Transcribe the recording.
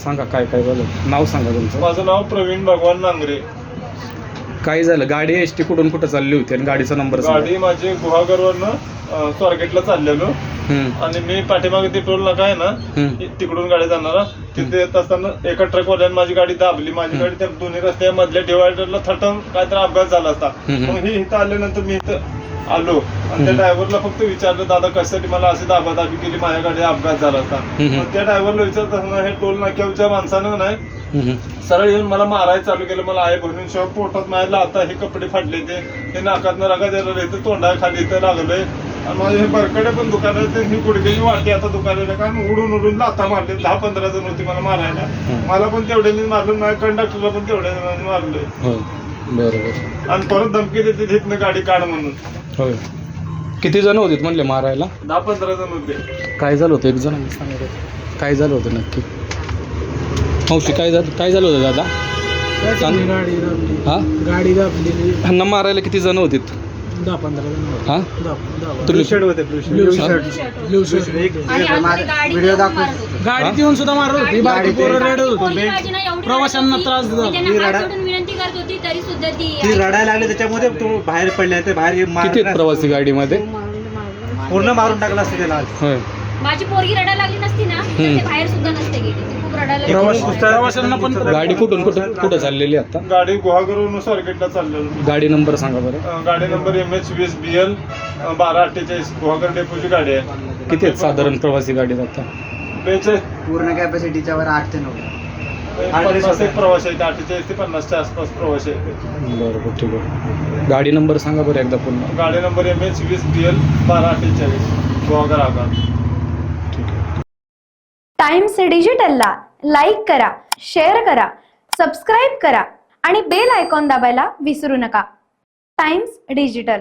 सांगा काय काय झालं, नाव सांगा तुमचं. माझं नाव प्रवीण भगवान नांगरे. काय झालं? गाडी एसटी कुठून कुठं चालली होती आणि गाडीचा नंबर गाडी माझी गुहागरवरनं स्वारगेटला चाललेलो आणि मी पाठीमागे ते टोल नाका आहे ना तिकडून गाडी जाणारा तिथे येत असताना एका ट्रकवाल्याने माझी गाडी दाबली. माझी गाडी त्या दोन्ही रस्त्या मधल्या डिवायडरला थटून काहीतरी अपघात झाला असता. मग ही इथं आल्यानंतर मी इथं आलो आणि त्या ड्रायव्हरला फक्त विचारलं, दादा कशासाठी मला अशी दाबादाबी केली, माझ्या गाडीला अपघात झाला असता. मग त्या ड्रायव्हरला विचारत असताना हे टोल नाक्याच्या माणसानं नाही सरळ येऊन मला मारायला चालू केलं. मला आहे म्हणून शिवाय पोटात मारायला, आता हे कपडे फाडले ते नाकातनं रगा द्यायला येतं, तोंडाखाली इथं लागलंय आणि माझे हे बरकडे पण दुकान आहे, ही गुडघ्याची वाटी आता दुकानाला कारण उडून लाथा मारले. 10-15 जण होती मला मारायला. मला पण तेवढ्यांनी मारलं, माझ्या कंडक्टरला पण तेवढ्या जणांनी मारलंय. बरोबर. आणि परत धमकी देते तिथनं गाडी काढ म्हणून. होय. किती जण होते म्हणले मारायला? 10-15 जण होते. काय झालं होतं? एक जण सांगा काय झालं होतं नक्की. मावशी काय झालं होतं दादा? गाडी दाबलेली. ह्यांना मारायला किती जण होते? 10-15 जण. हा ब्लू शर्ट होते. गाडीत येऊन सुद्धा मारत होती. बाकी पोरं रडत होती, प्रवाशांना त्रास देत होती. विनंती करत होती तरी सुद्धा ती रडायला लागली, त्याच्यामध्ये तो बाहेर पडले, ते बाहेर किती प्रवासी गाडीमध्ये? पूर्ण मारून टाकला असते त्याला. होय. माझी पोरगी रडायला लागली नसती ना तर ते बाहेर सुद्धा नसते गेली. ती खूप रडायला प्रवाशांना पण गाडी कुठून कुठं चाललेली आता? गाडी गुहागरवरून स्वारगेटला चाललेलो. गाडी नंबर सांगा बरं. गाडी नंबर MH20BL 1248 गुहागर डेपोची गाडी आहे. किती आहेत साधारण प्रवासी गाडीत आता? पूर्ण कॅपॅसिटीच्या वर 8 ते 9 प्रवास आहेत. 48 ते 50च्या आसपास प्रवास आहेत. बरोबर, ठीक आहे. गाडी नंबर सांगा बरं एकदा पुन्हा. गाडी नंबर MH20BL 1248 गुहागर आगार. टाइम्स डिजिटलला लाईक करा, शेअर करा, सबस्क्राईब करा आणि बेल आयकॉन दाबायला विसरू नका. Times digital.